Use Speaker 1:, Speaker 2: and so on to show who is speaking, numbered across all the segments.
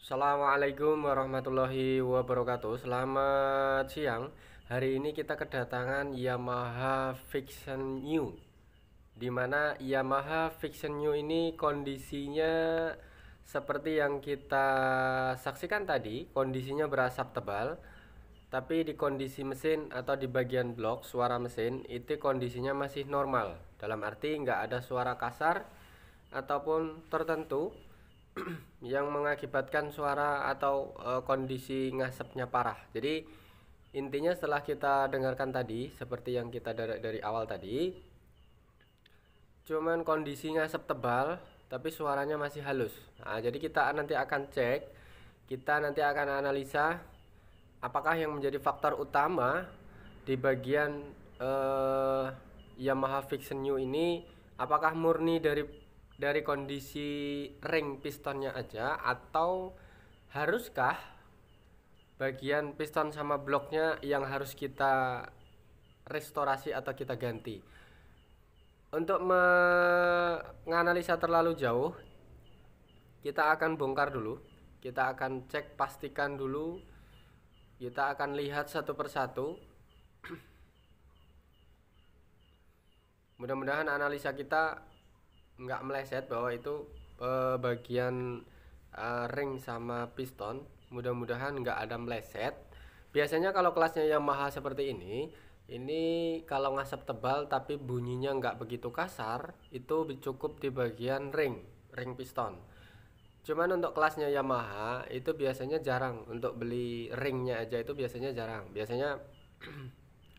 Speaker 1: Assalamualaikum warahmatullahi wabarakatuh. Selamat siang. Hari ini kita kedatangan Yamaha Vision New, dimana Yamaha Vision New ini kondisinya seperti yang kita saksikan tadi. Kondisinya berasap tebal, tapi di kondisi mesin atau di bagian blok suara mesin itu kondisinya masih normal. Dalam arti nggak ada suara kasar ataupun tertentu yang mengakibatkan suara atau kondisi ngasepnya parah. Jadi intinya setelah kita dengarkan tadi seperti yang kita dari awal tadi, cuman kondisi ngasep tebal tapi suaranya masih halus. Nah, jadi kita nanti akan cek, kita nanti akan analisa apakah yang menjadi faktor utama di bagian Yamaha Vision New ini, apakah murni dari kondisi ring pistonnya aja, atau haruskah bagian piston sama bloknya yang harus kita restorasi atau kita ganti. Untuk menganalisa terlalu jauh, kita akan bongkar dulu, kita akan cek pastikan dulu, kita akan lihat satu persatu. Mudah-mudahan analisa kita nggak meleset bahwa itu bagian ring sama piston. Mudah-mudahan nggak ada meleset. Biasanya kalau kelasnya Yamaha seperti ini kalau ngasap tebal tapi bunyinya nggak begitu kasar, itu cukup di bagian ring piston. Cuman untuk kelasnya Yamaha itu biasanya jarang, untuk beli ringnya aja itu biasanya jarang. Biasanya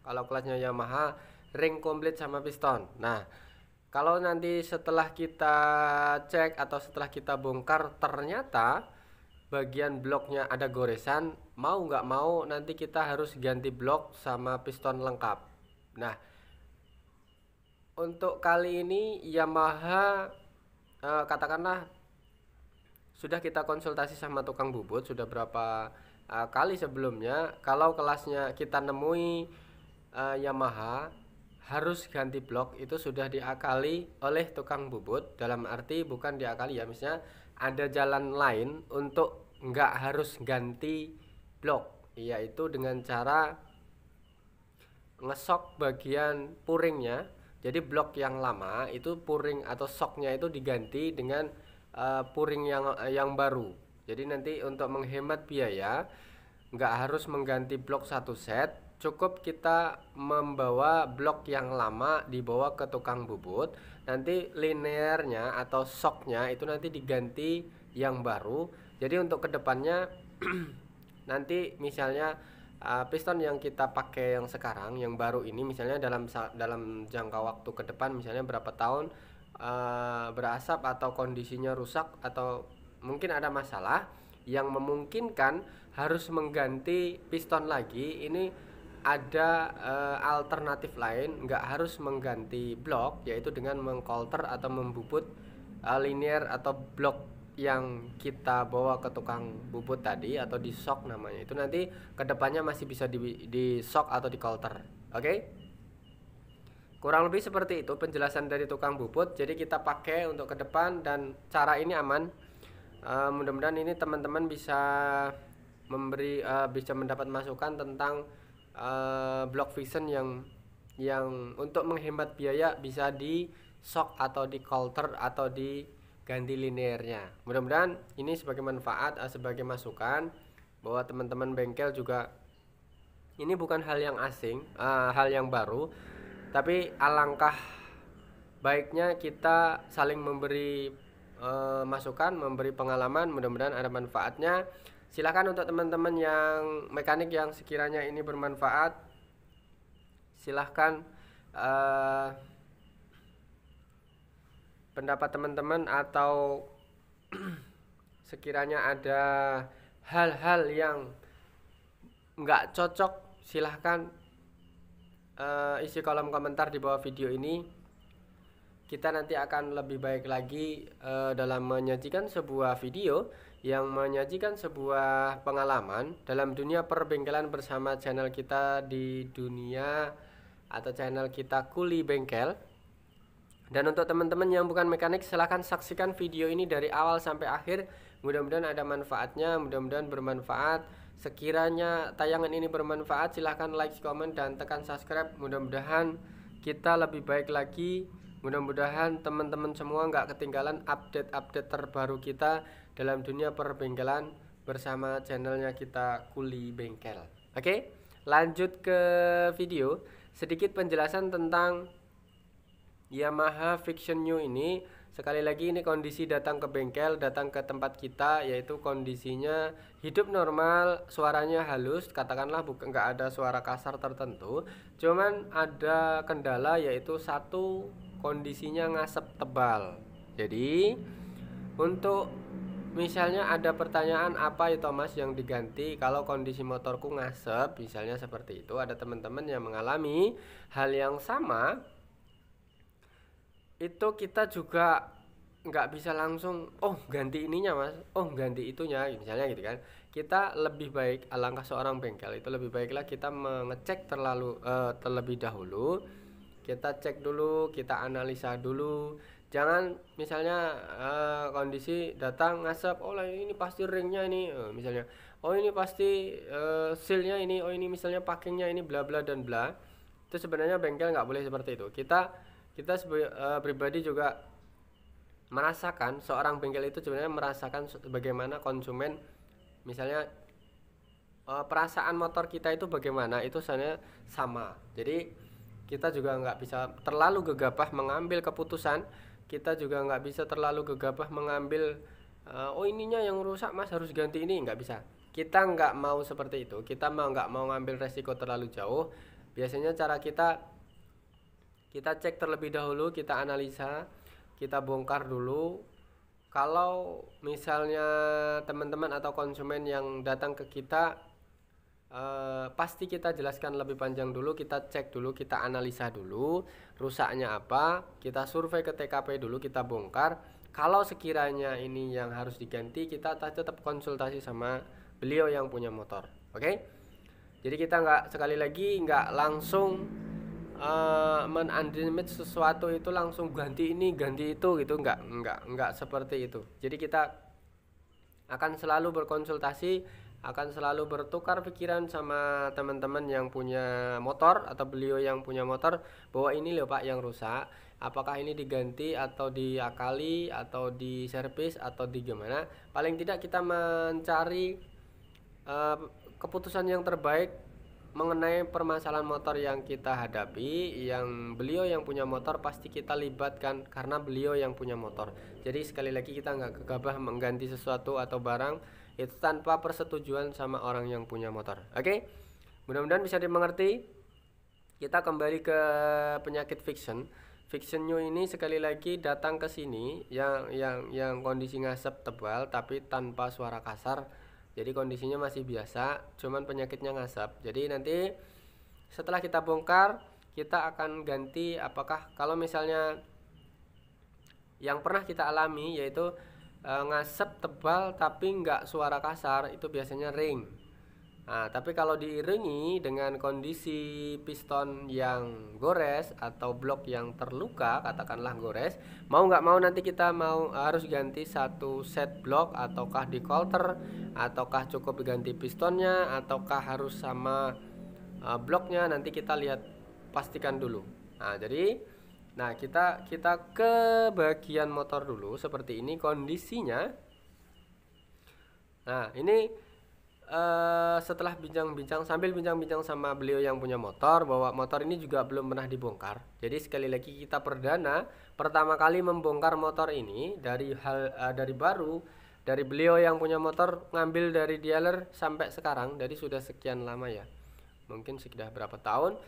Speaker 1: kalau kelasnya Yamaha ring komplit sama piston. Nah, kalau nanti setelah kita cek atau setelah kita bongkar ternyata bagian bloknya ada goresan, mau nggak mau nanti kita harus ganti blok sama piston lengkap. Nah, untuk kali ini Yamaha katakanlah sudah kita konsultasi sama tukang bubut sudah berapa kali sebelumnya. Kalau kelasnya kita nemui Yamaha harus ganti blok, itu sudah diakali oleh tukang bubut. Dalam arti bukan diakali ya, misalnya ada jalan lain untuk nggak harus ganti blok, yaitu dengan cara ngesok bagian puringnya. Jadi blok yang lama itu puring atau soknya itu diganti dengan puring yang baru. Jadi nanti untuk menghemat biaya nggak harus mengganti blok satu set, cukup kita membawa blok yang lama dibawa ke tukang bubut, nanti linearnya atau soknya itu nanti diganti yang baru. Jadi untuk kedepannya nanti misalnya piston yang kita pakai yang sekarang yang baru ini, misalnya dalam jangka waktu ke depan misalnya berapa tahun berasap atau kondisinya rusak atau mungkin ada masalah yang memungkinkan harus mengganti piston lagi, ini ada alternatif lain, nggak harus mengganti blok, yaitu dengan mengkolter atau membubut linear atau blok yang kita bawa ke tukang bubut tadi atau di shock namanya. Itu nanti kedepannya masih bisa di shock atau di kolter. Oke? Kurang lebih seperti itu penjelasan dari tukang bubut. Jadi kita pakai untuk ke depan dan cara ini aman. Mudah-mudahan ini teman-teman bisa bisa mendapat masukan tentang block Vision yang untuk menghemat biaya bisa di shock atau di kolter atau di ganti linearnya. Mudah-mudahan ini sebagai manfaat, sebagai masukan bahwa teman-teman bengkel juga ini bukan hal yang asing, hal yang baru, tapi alangkah baiknya kita saling memberi masukan, memberi pengalaman. Mudah-mudahan ada manfaatnya. Silakan untuk teman-teman yang mekanik yang sekiranya ini bermanfaat, silahkan pendapat teman-teman atau sekiranya ada hal-hal yang nggak cocok, silahkan isi kolom komentar di bawah video ini. Kita nanti akan lebih baik lagi dalam menyajikan sebuah video yang menyajikan sebuah pengalaman dalam dunia perbengkelan bersama channel kita di dunia atau channel kita Kuli Bengkel. Dan untuk teman-teman yang bukan mekanik, silahkan saksikan video ini dari awal sampai akhir Mudah-mudahan ada manfaatnya, mudah-mudahan bermanfaat. Sekiranya tayangan ini bermanfaat, silahkan like, komen, dan tekan subscribe. Mudah-mudahan kita lebih baik lagi. Mudah-mudahan teman-teman semua nggak ketinggalan update-update terbaru kita dalam dunia perbengkelan bersama channelnya kita Kuli Bengkel. Oke, lanjut ke video. Sedikit penjelasan tentang Yamaha Vision New ini. Sekali lagi, ini kondisi datang ke bengkel, datang ke tempat kita, yaitu kondisinya hidup normal, suaranya halus, katakanlah bukan nggak ada suara kasar tertentu. Cuman ada kendala, yaitu satu, kondisinya ngasep tebal. Jadi untuk misalnya ada pertanyaan, apa itu Mas yang diganti kalau kondisi motorku ngasep, misalnya seperti itu, ada teman-teman yang mengalami hal yang sama. Itu kita juga nggak bisa langsung ganti ininya Mas, ganti itunya, misalnya gitu kan. Kita lebih baik, alangkah seorang bengkel itu lebih baiklah kita mengecek terlebih dahulu. Kita cek dulu, kita analisa dulu. Jangan misalnya kondisi datang ngasep, ini pasti ringnya ini, misalnya ini pasti sealnya ini, ini misalnya packingnya ini, bla bla dan bla. Itu sebenarnya bengkel nggak boleh seperti itu. Kita pribadi juga merasakan, seorang bengkel itu sebenarnya merasakan bagaimana konsumen, misalnya perasaan motor kita itu bagaimana, itu sebenarnya sama. Jadi kita juga nggak bisa terlalu gegabah mengambil keputusan. Kita juga nggak bisa terlalu gegabah mengambil ininya yang rusak Mas, harus ganti ini, nggak bisa. Kita nggak mau seperti itu. Kita nggak mau ngambil resiko terlalu jauh. Biasanya cara kita cek terlebih dahulu, kita analisa, kita bongkar dulu. Kalau misalnya teman-teman atau konsumen yang datang ke kita, pasti kita jelaskan lebih panjang dulu, kita cek dulu, kita analisa dulu rusaknya apa, kita survei ke TKP dulu, kita bongkar. Kalau sekiranya ini yang harus diganti, kita tetap konsultasi sama beliau yang punya motor. Oke? Jadi kita sekali lagi nggak langsung men-underestimate sesuatu itu langsung ganti ini ganti itu gitu, nggak seperti itu. Jadi kita akan selalu berkonsultasi, akan selalu bertukar pikiran sama teman-teman yang punya motor atau beliau yang punya motor, bahwa ini loh Pak yang rusak, apakah ini diganti atau diakali atau diservis atau di gimana. Paling tidak kita mencari keputusan yang terbaik mengenai permasalahan motor yang kita hadapi. Yang beliau yang punya motor pasti kita libatkan karena beliau yang punya motor. Jadi sekali lagi kita nggak gegabah mengganti sesuatu atau barang itu tanpa persetujuan sama orang yang punya motor. Oke? Mudah-mudahan bisa dimengerti. Kita kembali ke penyakit Vision New ini. Sekali lagi datang ke sini yang kondisi ngasep tebal tapi tanpa suara kasar. Jadi kondisinya masih biasa, cuman penyakitnya ngasap. Jadi nanti setelah kita bongkar, kita akan ganti. Apakah kalau misalnya yang pernah kita alami yaitu ngasap tebal tapi nggak suara kasar, itu biasanya ring. Nah, tapi kalau diiringi dengan kondisi piston yang gores atau blok yang terluka, katakanlah gores, mau nggak mau nanti kita harus ganti satu set blok, ataukah di coulter, ataukah cukup ganti pistonnya, ataukah harus sama bloknya, nanti kita lihat, pastikan dulu. Nah, jadi kita ke bagian motor dulu. Seperti ini kondisinya. Nah, ini setelah sambil bincang-bincang sama beliau yang punya motor, bahwa motor ini juga belum pernah dibongkar. Jadi sekali lagi kita pertama kali membongkar motor ini dari baru, dari beliau yang punya motor, ngambil dari dealer sampai sekarang, dari sudah sekian lama ya, mungkin sudah berapa tahun.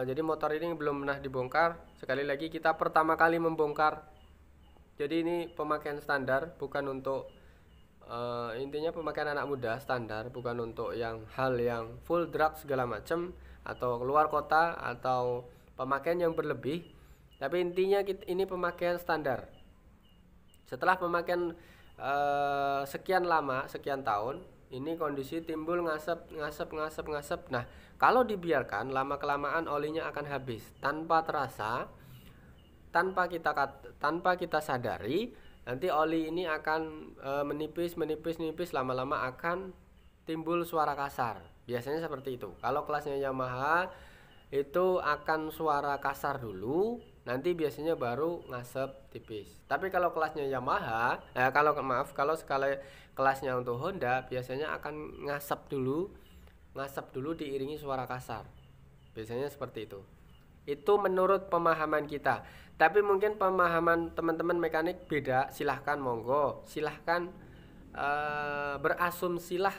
Speaker 1: Jadi motor ini belum pernah dibongkar. Sekali lagi kita pertama kali membongkar. Jadi ini pemakaian standar, bukan untuk intinya pemakaian anak muda standar, bukan untuk yang full drag segala macam atau keluar kota atau pemakaian yang berlebih. Tapi intinya ini pemakaian standar. Setelah pemakaian sekian lama, sekian tahun, ini kondisi timbul ngasep. Nah, kalau dibiarkan lama kelamaan olinya akan habis tanpa terasa, tanpa kita sadari. nanti oli ini akan menipis, lama-lama akan timbul suara kasar. Biasanya seperti itu. Kalau kelasnya Yamaha itu akan suara kasar dulu, nanti biasanya baru ngasep tipis. Tapi kalau kelasnya Yamaha, kalau sekali kelasnya untuk Honda biasanya akan ngasep dulu diiringi suara kasar. Biasanya seperti itu. Itu menurut pemahaman kita. Tapi mungkin pemahaman teman-teman mekanik beda, silahkan monggo, silahkan berasumsilah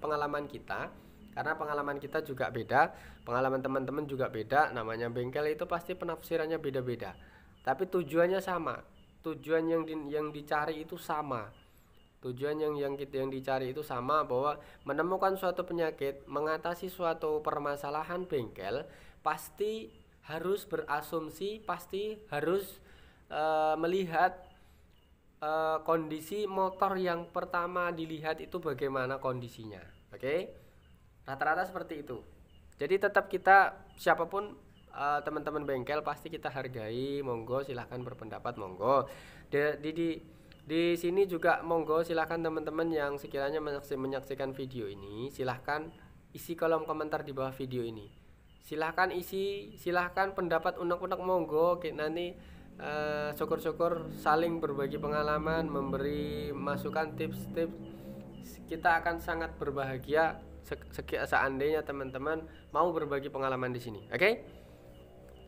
Speaker 1: pengalaman kita, karena pengalaman kita juga beda, pengalaman teman-teman juga beda. Namanya bengkel itu pasti penafsirannya beda-beda, tapi tujuannya sama. Tujuan yang dicari itu sama. Tujuan yang dicari itu sama, bahwa menemukan suatu penyakit, mengatasi suatu permasalahan bengkel, pasti harus berasumsi, pasti harus melihat kondisi motor yang pertama dilihat itu bagaimana kondisinya. Oke? Rata-rata seperti itu. Jadi tetap kita, siapapun teman-teman bengkel, pasti kita hargai. Monggo silahkan berpendapat, monggo. Di sini juga monggo silahkan teman-teman yang sekiranya menyaksikan video ini, silahkan isi kolom komentar di bawah video ini. Silahkan pendapat unek-unek, monggo. Nanti syukur-syukur saling berbagi pengalaman, memberi masukan, tips-tips. Kita akan sangat berbahagia seandainya teman-teman mau berbagi pengalaman di sini. Oke?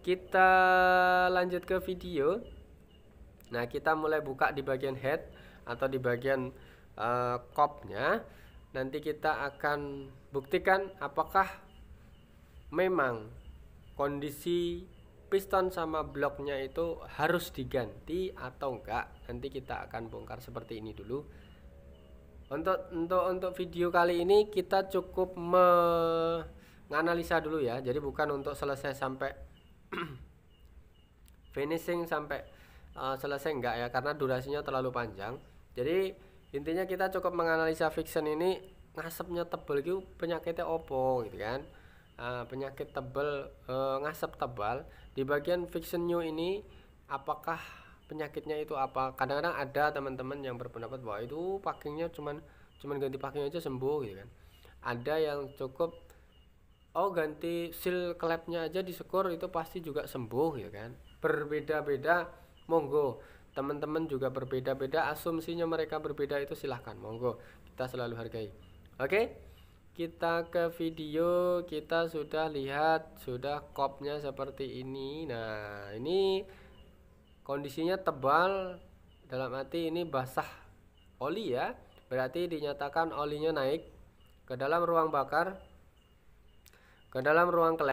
Speaker 1: Kita lanjut ke video. Nah, kita mulai buka di bagian head atau di bagian kopnya. Nanti kita akan buktikan apakah memang kondisi piston sama bloknya itu harus diganti atau enggak. Nanti kita akan bongkar seperti ini dulu. Untuk video kali ini kita cukup menganalisa dulu ya. Jadi bukan untuk selesai sampai finishing sampai selesai, enggak ya, karena durasinya terlalu panjang. Jadi intinya kita cukup menganalisa friction ini, ngasepnya tebal gitu penyakitnya opo gitu kan. Penyakit tebal, ngasep tebal di bagian friction new ini, apakah penyakitnya itu apa? Kadang-kadang ada teman-teman yang berpendapat bahwa itu packingnya cuman ganti packing aja sembuh gitu kan. Ada yang cukup ganti seal klepnya aja disekur itu pasti juga sembuh gitu kan. Berbeda-beda, monggo. Teman-teman juga berbeda-beda, asumsinya mereka berbeda, itu silahkan, monggo. Kita selalu hargai. Oke? Kita ke video. Kita sudah lihat, sudah kopnya seperti ini. Nah, ini kondisinya tebal, dalam arti ini basah oli ya, berarti dinyatakan olinya naik ke dalam ruang bakar, ke dalam ruang klep.